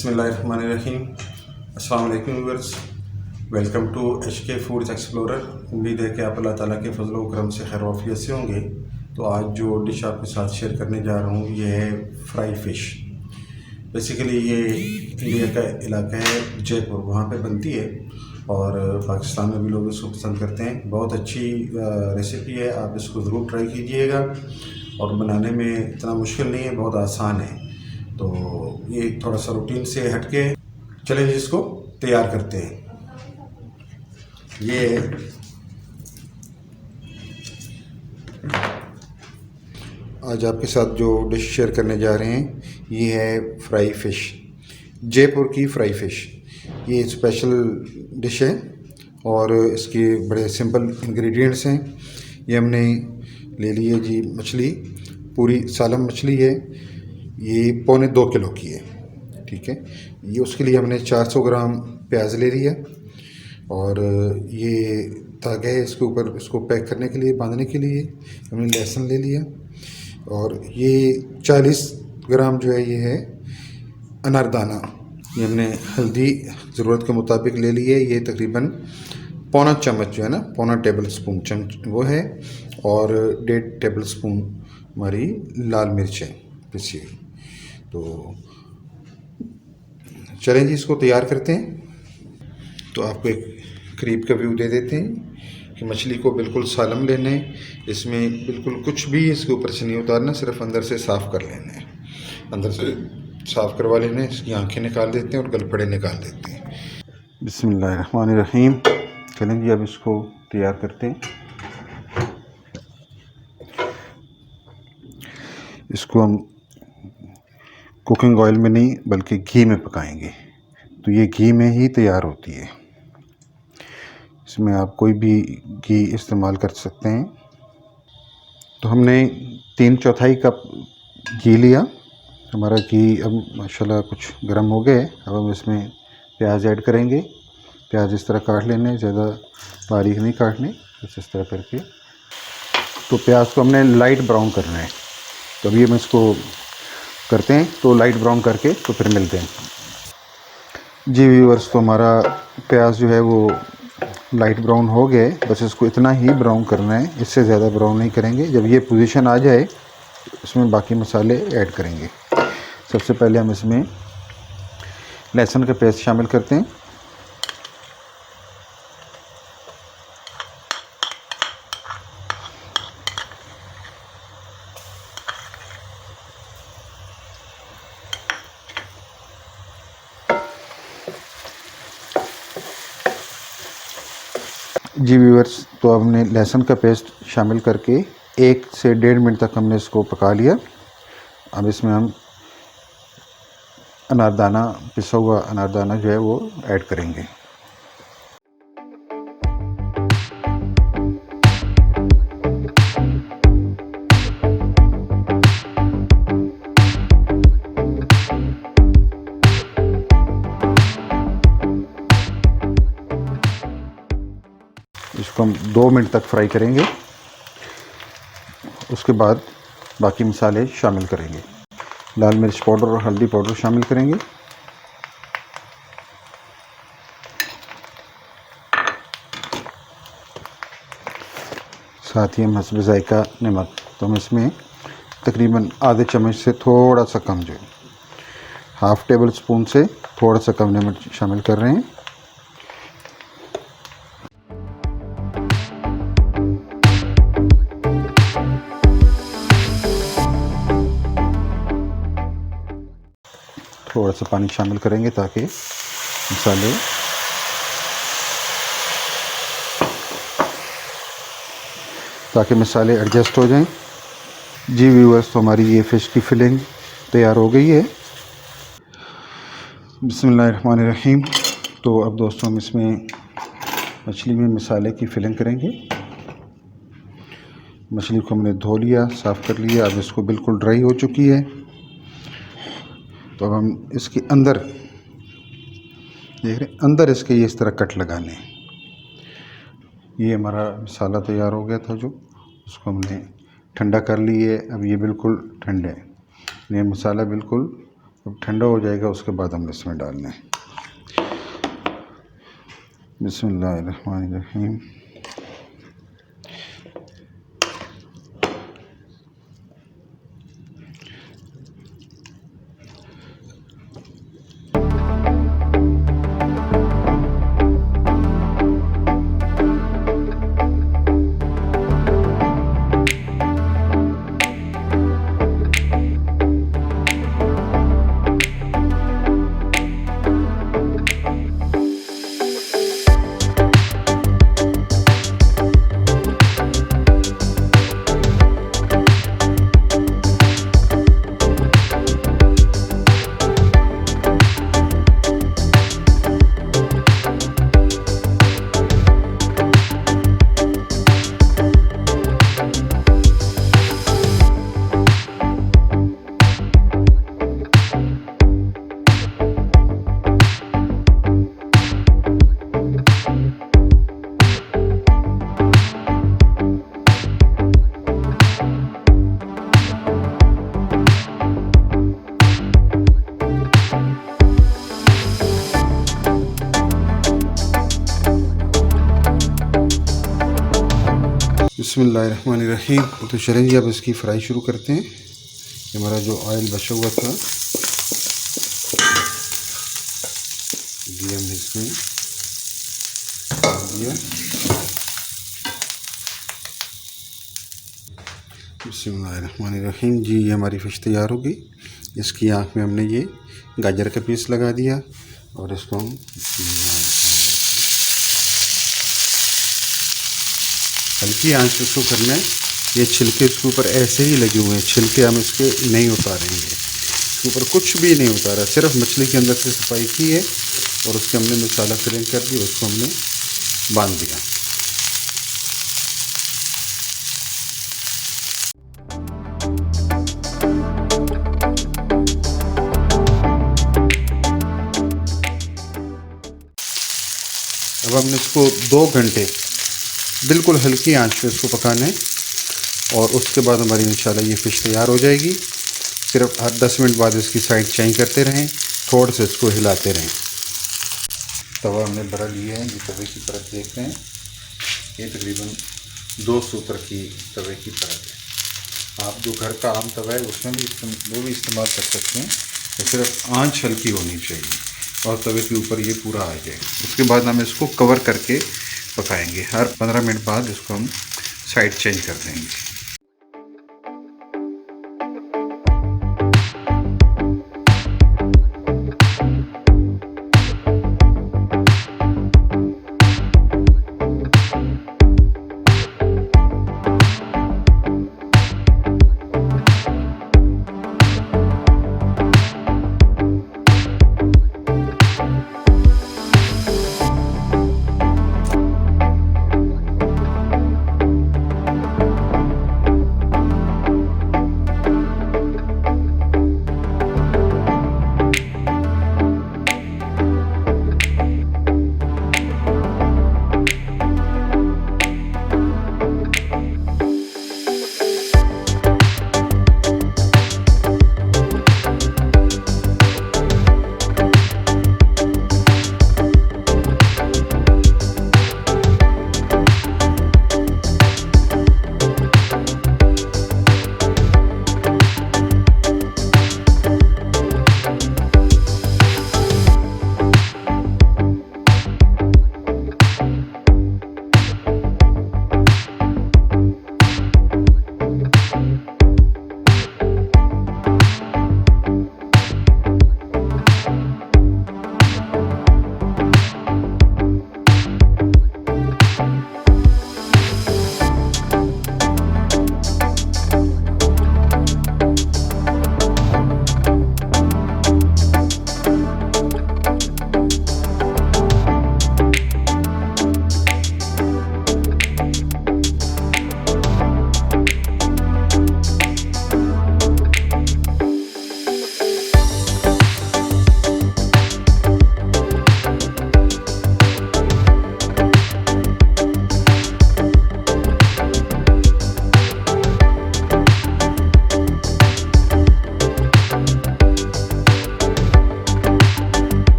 बिस्मिल्लाहिर्रहमानिर्रहीम। अस्सलाम वालेकुम viewers, welcome to HK foods explorer. उम्मीद है कि आप अल्लाह ताला के फजल व करम से खैर वाफियत से होंगे। तो आज जो डिश आपके साथ शेयर करने जा रहा हूँ ये है फ्राई फ़िश। बेसिकली ये इंडिया का इलाका है जयपुर, वहाँ पे बनती है और पाकिस्तान में भी लोग इसको पसंद करते हैं। बहुत अच्छी रेसिपी है, आप इसको ज़रूर ट्राई कीजिएगा और बनाने में इतना मुश्किल नहीं है, बहुत आसान है। तो ये थोड़ा सा रूटीन से हटके चलें इसको तैयार करते हैं। ये आज आपके साथ जो डिश शेयर करने जा रहे हैं ये है फ्राई फ़िश, जयपुर की फ्राई फ़िश। ये स्पेशल डिश है और इसके बड़े सिंपल इंग्रेडिएंट्स हैं। ये हमने ले ली है जी मछली, पूरी सालम मछली है, ये पौने 2 किलो की है, ठीक है। ये उसके लिए हमने 400 ग्राम प्याज ले लिया और ये धागा है इसके ऊपर, इसको पैक करने के लिए, बांधने के लिए हमने लहसुन ले लिया और ये 40 ग्राम जो है ये है अनारदाना। ये हमने हल्दी ज़रूरत के मुताबिक ले ली है, ये तकरीबन पौना चम्मच जो है ना, पौना टेबल स्पून चम्मच वो है, और 1.5 टेबल स्पून हमारी लाल मिर्च है पिसी हुई। तो चलें जी इसको तैयार करते हैं। तो आपको एक करीब का व्यू दे देते हैं कि मछली को बिल्कुल सालम लेना है, इसमें बिल्कुल कुछ भी इसके ऊपर से नहीं उतारना, सिर्फ अंदर से साफ़ कर लेना है, अंदर से साफ़ करवा लेना है। इसकी आंखें निकाल देते हैं और गलफड़े निकाल देते हैं। बिस्मिल्लाहिर्रहमानिर्रहीम। चलें जी अब इसको तैयार करते हैं। इसको हम कुकिंग ऑयल में नहीं बल्कि घी में पकाएंगे, तो ये घी में ही तैयार होती है। इसमें आप कोई भी घी इस्तेमाल कर सकते हैं। तो हमने 3/4 कप घी लिया। हमारा घी अब माशाल्लाह कुछ गर्म हो गए। अब हम इसमें प्याज ऐड करेंगे। प्याज इस तरह काट लेने, ज़्यादा बारीक नहीं काटने, बस इस तरह करके। तो प्याज को हमने लाइट ब्राउन करना है, तो अभी हम इसको करते हैं। तो लाइट ब्राउन करके तो फिर मिलते हैं जी व्यूअर्स। तो हमारा प्याज जो है वो लाइट ब्राउन हो गए, बस इसको इतना ही ब्राउन करना है, इससे ज़्यादा ब्राउन नहीं करेंगे। जब ये पोजीशन आ जाए इसमें बाकी मसाले ऐड करेंगे। सबसे पहले हम इसमें लहसुन का पेस्ट शामिल करते हैं। जी व्यूअर्स, तो हमने लहसुन का पेस्ट शामिल करके 1 से 1.5 मिनट तक हमने इसको पका लिया। अब इसमें हम अनारदाना, पिसा हुआ अनारदाना जो है वो ऐड करेंगे। इसको हम 2 मिनट तक फ्राई करेंगे, उसके बाद बाकी मसाले शामिल करेंगे। लाल मिर्च पाउडर और हल्दी पाउडर शामिल करेंगे। साथ ही हम हस्ब ज़ायका नमक, तो हम इसमें तकरीबन आधे चम्मच से थोड़ा सा कम, जो 1/2 टेबल स्पून से थोड़ा सा कम नमक शामिल कर रहे हैं। थोड़ा सा पानी शामिल करेंगे ताकि मसाले एडजस्ट हो जाएं। जी व्यूअर्स, तो हमारी ये फ़िश की फिलिंग तैयार हो गई है। बिस्मिल्लाहिर्रहमानिर्रहीम। तो अब दोस्तों हम इसमें मछली में मसाले की फिलिंग करेंगे। मछली को हमने धो लिया, साफ़ कर लिया, अब इसको बिल्कुल ड्राई हो चुकी है। तो अब हम इसके अंदर देख रहे हैं, अंदर इसके ये इस तरह कट लगाने। ये हमारा मसाला तैयार हो गया था, जो उसको हमने ठंडा कर ली है। अब ये बिल्कुल ठंडा है, ये मसाला बिल्कुल जब ठंडा हो जाएगा उसके बाद हमने इसमें डालना है। बिस्मिल्लाहिर्रहमानिर्रहीम। बिस्मिल्लाहिर्रहमानिर्रहीम। तो चलें जी, अब इसकी फ्राई शुरू करते हैं। ये हमारा जो ऑयल बचा हुआ था ये हमने इसमें डाल दिया। बिस्मिल्लाहिर्रहमानिर्रहीम। जी ये हमारी फ़िश तैयार हो गई। इसकी आँख में हमने ये गाजर का पीस लगा दिया और इसको हम हल्की आंच पे इसको करना है। ये छिलके इसके ऊपर ऐसे ही लगे हुए हैं, छिलके हम इसके नहीं उतारेंगे। इसके ऊपर कुछ भी नहीं उतारा, सिर्फ मछली के अंदर से सफाई की है और उसके हमने मसाला फिलिंग कर दिया, उसको हमने बांध दिया। अब हमने इसको 2 घंटे बिल्कुल हल्की आंच पे इसको पकाना है और उसके बाद हमारी इंशाल्लाह ये फ़िश तैयार हो जाएगी। सिर्फ हर 10 मिनट बाद इसकी साइड चेंज करते रहें, थोड़ा से इसको हिलाते रहें। तवा हमने बड़ा लिया है, ये तवे की परत देख रहे हैं, ये तकरीबन 200 ऊपर की तवे की परत है। आप जो घर का आम तवा है उसमें भी वो भी इस्तेमाल कर सकते हैं, तो सिर्फ आंच हल्की होनी चाहिए और तवे के ऊपर ये पूरा आ जाए। उसके बाद हम इसको कवर करके पकाएंगे। हर 15 मिनट बाद इसको हम साइड चेंज कर देंगे।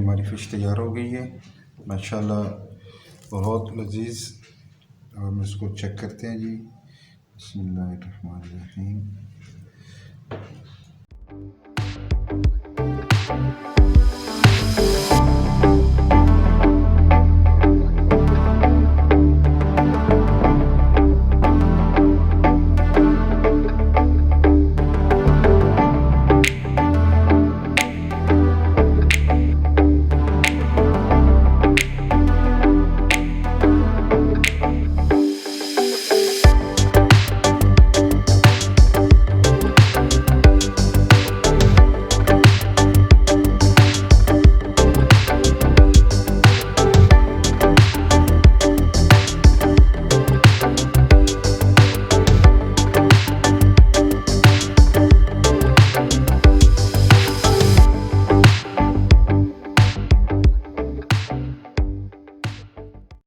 हमारी फ़िश तैयार हो गई है माशाल्लाह, बहुत लजीज। अब हम इसको चेक करते हैं जी। बिस्मिल्लाहिर्रहमानिर्रहीम।